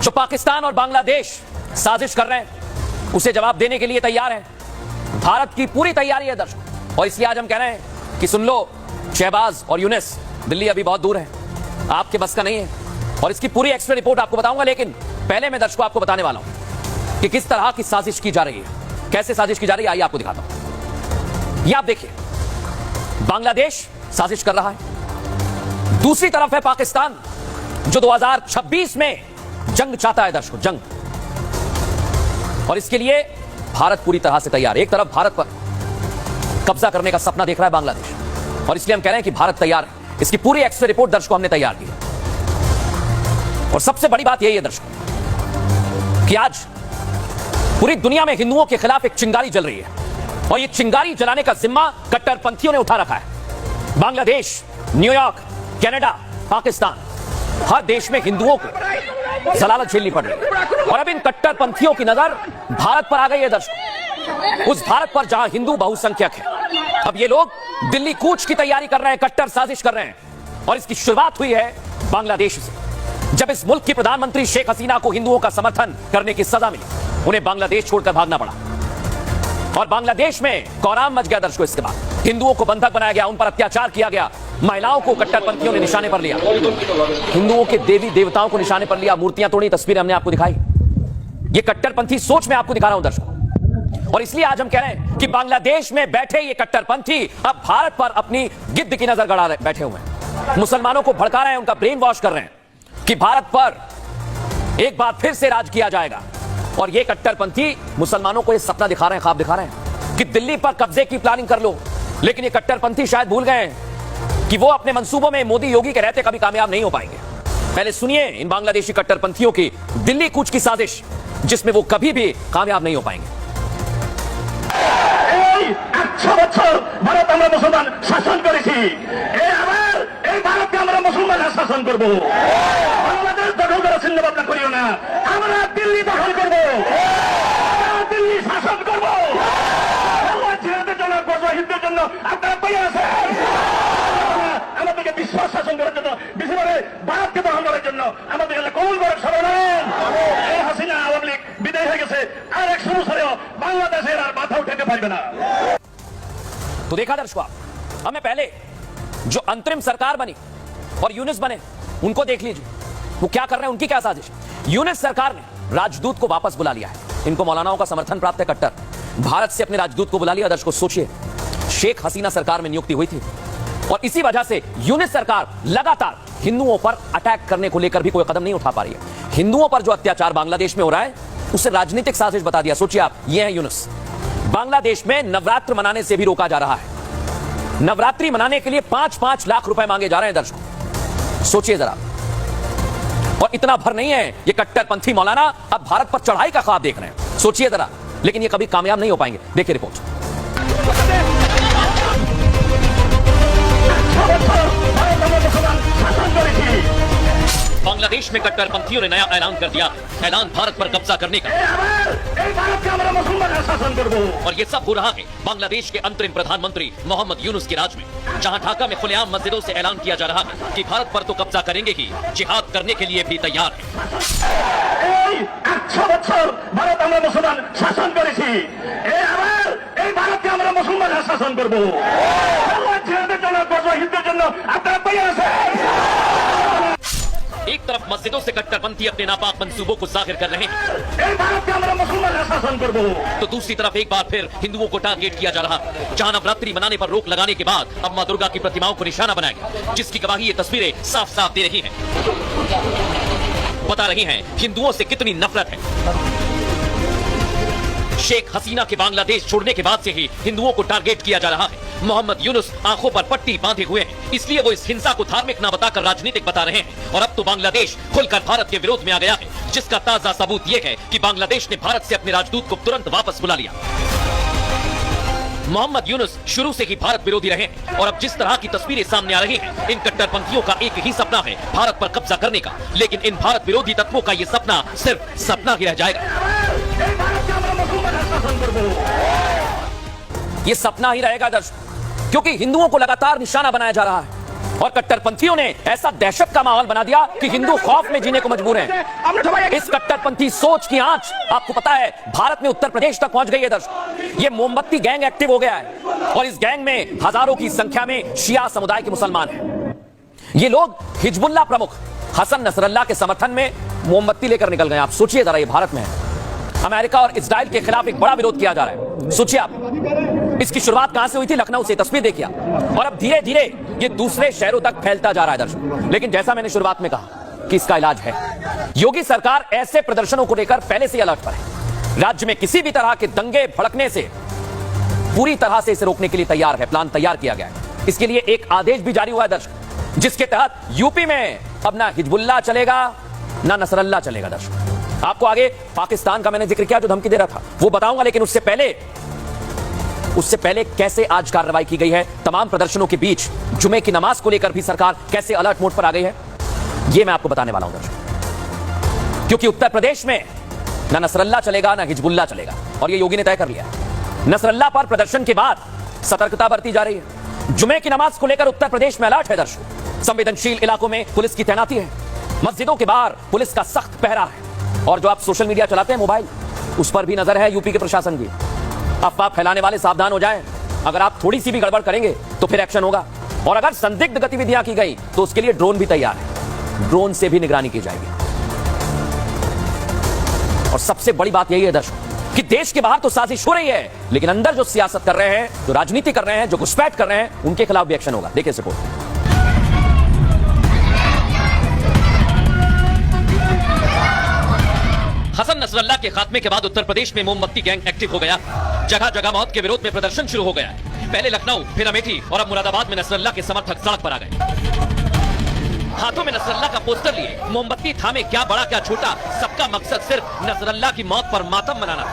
जो पाकिस्तान और बांग्लादेश साजिश कर रहे हैं उसे जवाब देने के लिए तैयार हैं। भारत की पूरी तैयारी है दर्शकों, और इसलिए आज हम कह रहे हैं कि सुन लो शहबाज और यूनिस, दिल्ली अभी बहुत दूर है, आपके बस का नहीं है, और इसकी पूरी एक्स्ट्रा रिपोर्ट आपको बताऊंगा। लेकिन पहले मैं दर्शकों आपको बताने वाला हूं कि किस तरह की साजिश की जा रही है, कैसे साजिश की जा रही है, आइए आपको दिखाता हूं। ये आप देखिए, बांग्लादेश साजिश कर रहा है, दूसरी तरफ है पाकिस्तान जो 2026 में जंग चाहता है दर्शकों, जंग। और इसके लिए भारत पूरी तरह से तैयार है। एक तरफ भारत पर कब्जा करने का सपना देख रहा है बांग्लादेश, और इसलिए हम कह रहे हैं कि भारत तैयार है। इसकी पूरी एक्स्ट्रा रिपोर्ट दर्शकों हमने तैयार की है। और सबसे बड़ी बात यही है दर्शकों कि आज पूरी दुनिया में हिंदुओं के खिलाफ एक चिंगारी जल रही है, और ये चिंगारी जलाने का जिम्मा कट्टरपंथियों ने उठा रखा है। बांग्लादेश, न्यूयॉर्क, कनाडा, पाकिस्तान, हर देश में हिंदुओं को जलालत झेलनी पड़ रही है। और अब इन कट्टरपंथियों की नजर भारत पर आ गई है दर्शकों, उस भारत पर जहां हिंदू बहुसंख्यक है। अब ये लोग दिल्ली कूच की तैयारी कर रहे हैं, कट्टर साजिश कर रहे हैं, और इसकी शुरुआत हुई है बांग्लादेश से। जब इस मुल्क की प्रधानमंत्री शेख हसीना को हिंदुओं का समर्थन करने की सजा मिली, उन्हें बांग्लादेश छोड़कर भागना पड़ा, और बांग्लादेश में कोहराम मच गया दर्शकों। इसके बाद हिंदुओं को बंधक बनाया गया, उन पर अत्याचार किया गया, महिलाओं को कट्टरपंथियों ने निशाने पर लिया, हिंदुओं के देवी देवताओं को निशाने पर लिया, मूर्तियां तोड़ी, तस्वीरें हमने आपको दिखाई। ये कट्टरपंथी सोच में आपको दिखा रहा हूं दर्शकों, और इसलिए आज हम कह रहे हैं कि बांग्लादेश में बैठे ये कट्टरपंथी अब भारत पर अपनी गिद्ध की नजर गड़ा बैठे हुए हैं, मुसलमानों को भड़का रहे हैं, उनका ब्रेन वॉश कर रहे हैं कि भारत पर एक बार फिर से राज किया जाएगा। और ये कट्टरपंथी मुसलमानों को ये सपना दिखा रहे हैं, ख्वाब दिखा रहे हैं कि दिल्ली पर कब्जे की प्लानिंग कर लो। लेकिन ये कट्टरपंथी शायद भूल गए हैं कि वो अपने मंसूबों में मोदी योगी के रहते कभी कामयाब नहीं हो पाएंगे। पहले सुनिए इन बांग्लादेशी कट्टरपंथियों की दिल्ली कूच की साजिश, जिसमें वो कभी भी कामयाब नहीं हो पाएंगे। 100 বছর ভারত আমরা মুসলমান শাসন করেছি, এই ভারতকে আমরা মুসলমান শাসন করব। বাংলাদেশ দখল করার চিন্তা ভাবনা করিও না, আমরা দিল্লি দখল করব, দিল্লি শাসন করব। ছেলেদের জন্য, হিন্দুদের জন্য আপনারা পেয়ে আছেন, আমাদেরকে বিশ্বাস শাসন করার জন্য, বিশেষ করে ভারতকে দখল করার জন্য আমাদের কবুল করার সর্বনাম। এই হাসিনা আওয়ামী লীগ বিদায় হয়ে গেছে, আর 100 বছরেও বাংলাদেশের আর মাথা উঠাতে পারবে না। तो देखा दर्शकों, हमें पहले जो अंतरिम सरकार बनी और यूनिस बने उनको देख लीजिए, वो क्या कर रहे हैं, उनकी क्या साजिश। यूनिस सरकार ने राजदूत को वापस बुला लिया है, इनको मौलानाओं का समर्थन प्राप्त है, कट्टर भारत से अपने राजदूत को बुला लिया। दर्शकों सोचिए, शेख हसीना सरकार में नियुक्ति हुई थी, और इसी वजह से यूनिस सरकार लगातार हिंदुओं पर अटैक करने को लेकर भी कोई कदम नहीं उठा पा रही है। हिंदुओं पर जो अत्याचार बांग्लादेश में हो रहा है उसे राजनीतिक साजिश बता दिया। सोचिए आप, ये है यूनिस। बांग्लादेश में नवरात्र मनाने से भी रोका जा रहा है, नवरात्रि मनाने के लिए 5-5 लाख रुपए मांगे जा रहे हैं दर्शकों, सोचिए जरा। और इतना भर नहीं है ये कट्टरपंथी मौलाना अब भारत पर चढ़ाई का ख्वाब देख रहे हैं, सोचिए जरा। लेकिन ये कभी कामयाब नहीं हो पाएंगे। देखिए रिपोर्ट। बांग्लादेश में कट्टरपंथियों ने नया ऐलान कर दिया, ऐलान भारत पर कब्जा करने का। और ये सब हो रहा है बांग्लादेश के अंतरिम प्रधानमंत्री मोहम्मद यूनुस के राज में, जहां ढाका में खुलेआम मस्जिदों से ऐलान किया जा रहा है कि भारत पर तो कब्जा करेंगे ही, जिहाद करने के लिए भी तैयार है। 100 বছর ভারত আমরা মুসলমান শাসন করেছি, এই ভারতকে আমরা মুসলমান শাসন করব। ছেলেদের জন্য, হিন্দুদের জন্য আপনারা পেয়ে আছেন। एक तरफ मस्जिदों से कट्टरपंथी अपने नापाक मंसूबों को जाहिर कर रहे हैं, तो दूसरी तरफ एक बार फिर हिंदुओं को टारगेट किया जा रहा है। जहां नवरात्रि मनाने पर रोक लगाने के बाद अब मां दुर्गा की प्रतिमाओं को निशाना बनाया गया, जिसकी गवाही ये तस्वीरें साफ साफ दे रही हैं, बता रही हैं हिंदुओं से कितनी नफरत है। शेख हसीना के बांग्लादेश छोड़ने के बाद से ही हिंदुओं को टारगेट किया जा रहा है। मोहम्मद यूनुस आंखों पर पट्टी बांधे हुए हैं, इसलिए वो इस हिंसा को धार्मिक ना बताकर राजनीतिक बता रहे हैं। और अब तो बांग्लादेश खुलकर भारत के विरोध में आ गया है, जिसका ताजा सबूत ये है कि बांग्लादेश ने भारत से अपने राजदूत को तुरंत वापस बुला लिया। मोहम्मद यूनुस शुरू से ही भारत विरोधी रहे हैं, और अब जिस तरह की तस्वीरें सामने आ रही हैं, इन कट्टरपंथियों का एक ही सपना है, भारत पर कब्जा करने का। लेकिन इन भारत विरोधी तत्वों का ये सपना सिर्फ सपना ही रह जाएगा। ये सपना ही रहेगा दर्शक, क्योंकि हिंदुओं को लगातार निशाना बनाया जा रहा है। और कट्टरपंथियों ने ऐसा दहशत का माहौल बना दिया कि हिंदू खौफ में जीने को मजबूर हैं। इस कट्टरपंथी सोच की आंच आपको पता है भारत में उत्तर प्रदेश तक पहुंच गई है दर्शक। ये मोमबत्ती गैंग एक्टिव हो गया है और इस गैंग में हजारों की संख्या में शिया समुदाय के मुसलमान हैं। ये लोग हिजबुल्लाह प्रमुख हसन नसरल्लाह के समर्थन में मोमबत्ती लेकर निकल गए। आप सोचिए जरा, ये भारत में है। अमेरिका और इजराइल के खिलाफ एक बड़ा विरोध किया जा रहा है। सोचिए आप, इसकी शुरुआत कहां से हुई थी? लखनऊ से। तस्वीर देखिए और अब धीरे धीरे ये दूसरे शहरों तक फैलता जा रहा है दर्शक। लेकिन जैसा मैंने शुरुआत में कहा कि इसका इलाज है। योगी सरकार ऐसे प्रदर्शनों को लेकर पहले से अलर्ट पर है। राज्य में किसी भी तरह के दंगे भड़कने से पूरी तरह से इसे रोकने के लिए तैयार है। प्लान तैयार किया गया है। इसके लिए एक आदेश भी जारी हुआ है दर्शक, जिसके तहत यूपी में अब ना हिजबुल्लाह चलेगा ना नसरल्लाह चलेगा दर्शक। आपको आगे पाकिस्तान का मैंने जिक्र किया जो धमकी दे रहा था, वो बताऊंगा। लेकिन उससे पहले कैसे आज कार्रवाई की गई है तमाम प्रदर्शनों के बीच, जुमे की नमाज को लेकर भी सरकार कैसे अलर्ट मोड पर आ गई है, यह मैं आपको बताने वाला हूं दर्शक। क्योंकि उत्तर प्रदेश में ना नसरल्लाह चलेगा ना हिजबुल्लाह चलेगा और यह योगी ने तय कर लिया है। नसरल्लाह पर प्रदर्शन के बाद सतर्कता बरती जा रही है। जुमे की नमाज को लेकर उत्तर प्रदेश में अलर्ट है दर्शक। संवेदनशील इलाकों में पुलिस की तैनाती है। मस्जिदों के बाहर पुलिस का सख्त पहरा है। और जो आप सोशल मीडिया चलाते हैं मोबाइल, उस पर भी नजर है यूपी के प्रशासन की। अफवाह फैलाने वाले सावधान हो जाएं। अगर आप थोड़ी सी भी गड़बड़ करेंगे तो फिर एक्शन होगा। और अगर संदिग्ध गतिविधियां की गई तो उसके लिए ड्रोन भी तैयार है। ड्रोन से भी निगरानी की जाएगी। और सबसे बड़ी बात यही है दर्शक कि देश के बाहर तो साजिश हो रही है, लेकिन अंदर जो सियासत कर रहे हैं, जो राजनीति कर रहे हैं, जो घुसपैठ कर रहे हैं, उनके खिलाफ भी एक्शन होगा। देखिए रिपोर्ट। हसन नसरल्लाह के खात्मे के बाद उत्तर प्रदेश में मोमबत्ती गैंग एक्टिव हो गया। जगह जगह मौत के विरोध में प्रदर्शन शुरू हो गया। पहले लखनऊ, फिर अमेठी और अब मुरादाबाद में नसरल्लाह के समर्थक सड़क पर आ गए। हाथों में नसरल्लाह का पोस्टर लिए, मोमबत्ती थामे, क्या बड़ा क्या छोटा, सबका मकसद सिर्फ नसरल्लाह की मौत पर मातम मनाना।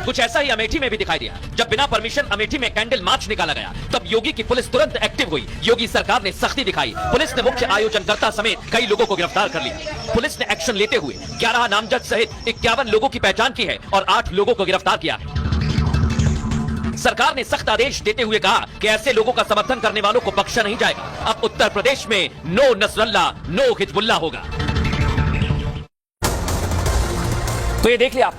कुछ ऐसा ही अमेठी में भी दिखाई दिया। जब बिना परमिशन अमेठी में कैंडल मार्च निकाला गया, तब योगी की पुलिस तुरंत एक्टिव हुई। योगी सरकार ने सख्ती दिखाई। पुलिस ने मुख्य आयोजनकर्ता समेत कई लोगों को गिरफ्तार कर लिया। पुलिस ने एक्शन लेते हुए 11 नामजद सहित 51 लोगों की पहचान की है और 8 लोगों को गिरफ्तार किया। सरकार ने सख्त आदेश देते हुए कहा कि ऐसे लोगों का समर्थन करने वालों को बख्शा नहीं जाएगा। अब उत्तर प्रदेश में नो नसरल्लाह, नो हिजबुल्लाह होगा। तो ये देख लिया,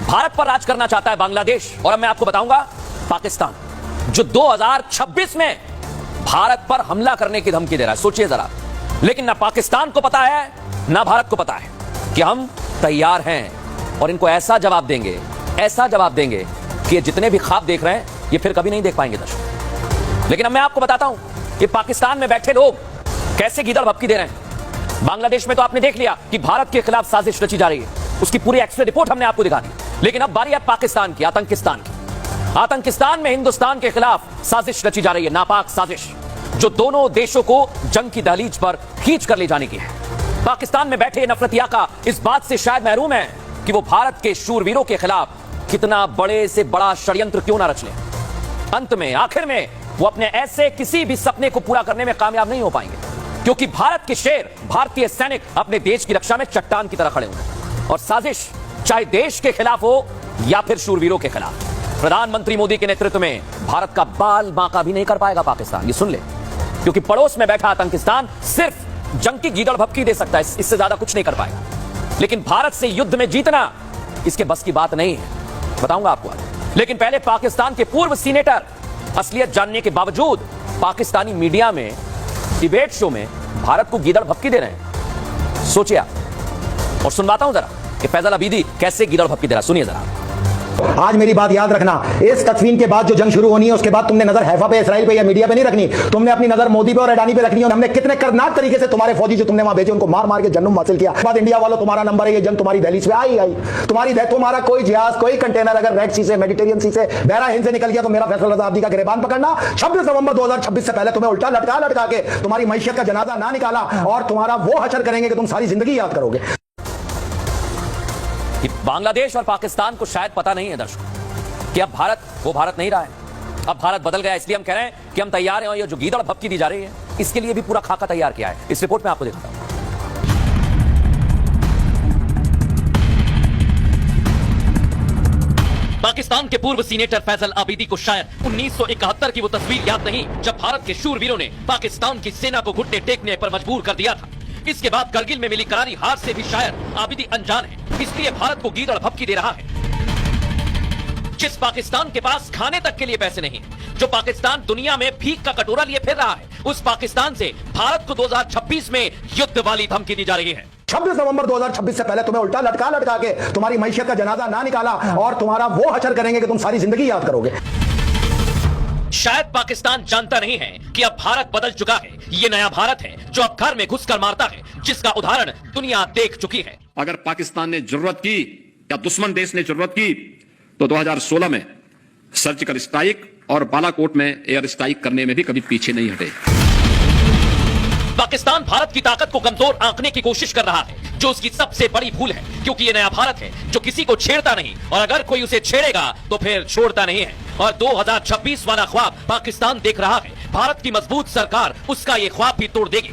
भारत पर राज करना चाहता है बांग्लादेश। और अब मैं आपको बताऊंगा पाकिस्तान, जो 2026 में भारत पर हमला करने की धमकी दे रहा है। सोचिए जरा। लेकिन ना पाकिस्तान को पता है ना भारत को पता है कि हम तैयार हैं और इनको ऐसा जवाब देंगे कि ये जितने भी ख्वाब देख रहे हैं ये फिर कभी नहीं देख पाएंगे दर्शक। लेकिन अब मैं आपको बताता हूं कि पाकिस्तान में बैठे लोग कैसे गीदड़ भपकी दे रहे हैं। बांग्लादेश में तो आपने देख लिया कि भारत के खिलाफ साजिश रची जा रही है। उसकी पूरी एक्सरे रिपोर्ट हमने आपको दिखा दी। लेकिन अब बारी है पाकिस्तान की, आतंकिस्तान की। आतंकिस्तान में हिंदुस्तान के खिलाफ साजिश रची जा रही है, नापाक साजिश, जो दोनों देशों को जंग की दहलीज पर खींच कर ले जाने की है। पाकिस्तान में बैठे नफरतिया का इस बात से शायद महरूम है कि वो भारत के शूरवीरों के खिलाफ कितना बड़े से बड़ा षड्यंत्र क्यों ना रच ले। अंत में, आखिर में वो अपने ऐसे किसी भी सपने को पूरा करने में कामयाब नहीं हो पाएंगे, क्योंकि भारत के शेर, भारतीय सैनिक अपने देश की रक्षा में चट्टान की तरह खड़े हुए। और साजिश चाहे देश के खिलाफ हो या फिर शूरवीरों के खिलाफ, प्रधानमंत्री मोदी के नेतृत्व में भारत का बाल बांका भी नहीं कर पाएगा पाकिस्तान। ये सुन ले, क्योंकि पड़ोस में बैठा आतंकिस्तान सिर्फ जंग की गीदड़ भपकी दे सकता है, इससे ज्यादा कुछ नहीं कर पाएगा। लेकिन भारत से युद्ध में जीतना इसके बस की बात नहीं है, बताऊंगा आपको। लेकिन पहले पाकिस्तान के पूर्व सीनेटर असलियत जानने के बावजूद पाकिस्तानी मीडिया में, डिबेट शो में भारत को गीदड़ भपकी दे रहे हैं। सोचिए आप। और सुनवाता हूं जरा कि फैजल अबीदी कैसे गीदड़ भपकी दे रहा है। सुनिए जरा। आज मेरी बात याद रखना, इस तस्वीर के बाद जो जंग शुरू होनी है उसके बाद तुमने नजर हैफा पे, इसराइल पे या मीडिया पे नहीं रखनी, तुमने अपनी नजर मोदी पे और अडानी पे रखनी है। हमने कितने करनाक तरीके से तुम्हारे फौजी जो तुमने वहां भेजे उनको मार मार के जन्म हासिल किया। बाद इंडिया वालों तुम्हारा नंबर है, ये जंग तुम्हारी दहलीज पे आई तुम्हारा कोई जहाज, कोई कंटेनर अगर रेड सी से, मेडिटेरियन सी से, बहरा हिंद से निकल गया तो मेरा फैसला रजा अब्दी का गिरबान पकड़ना। 26 नवंबर 2026 से पहले तुम्हें उल्टा लटका के तुम्हारी मैशियत का जनाजा ना निकाला और तुम्हारा वो हशर करेंगे कि तुम सारी जिंदगी याद करोगे। बांग्लादेश और पाकिस्तान को शायद पता नहीं है दर्शकों कि अब भारत वो भारत नहीं रहा है। अब भारत बदल गया, इसलिए हम कह रहे हैं कि हम तैयार हैं। और ये जो गीदड़ भपकी दी जा रही है, इसके लिए भी पूरा खाका तैयार किया है। इस रिपोर्ट में आपको दिखाता हूं। पाकिस्तान के पूर्व सीनेटर फैसल आबिदी को शायद 1971 की वो तस्वीर याद नहीं जब भारत के शूरवीरों ने पाकिस्तान की सेना को घुटने टेकने पर मजबूर कर दिया था। इसके बाद करगिल में मिली करारी हार से भी शायद आबिदी अनजान है, इसलिए भारत को गीदड़ भभकी दे रहा है। जिस पाकिस्तान के पास खाने तक के लिए पैसे नहीं, जो पाकिस्तान दुनिया में भीख का कटोरा लिए फिर रहा है, उस पाकिस्तान से भारत को 2026 में युद्ध वाली धमकी दी जा रही है। 26 नवंबर 2026 से पहले तुम्हें उल्टा लटका के तुम्हारी मैशत का जनाजा ना निकाला और तुम्हारा वो हशर करेंगे कि तुम सारी जिंदगी याद करोगे। शायद पाकिस्तान जानता नहीं है कि अब भारत बदल चुका है। ये नया भारत है जो अब घर में घुसकर मारता है, जिसका उदाहरण दुनिया देख चुकी है। अगर पाकिस्तान ने जरूरत की या दुश्मन देश ने जरूरत की तो 2016 में सर्जिकल स्ट्राइक और बालाकोट में एयर स्ट्राइक करने में भी कभी पीछे नहीं हटे। पाकिस्तान भारत की ताकत को कमजोर आंकने की कोशिश कर रहा है, जो उसकी सबसे बड़ी भूल है, क्योंकि ये नया भारत है जो किसी को छेड़ता नहीं और अगर कोई उसे छेड़ेगा तो फिर छोड़ता नहीं है। और 2026 वाला ख्वाब पाकिस्तान देख रहा है। भारत की मजबूत सरकार उसका ये ख्वाब भी तोड़ देगी।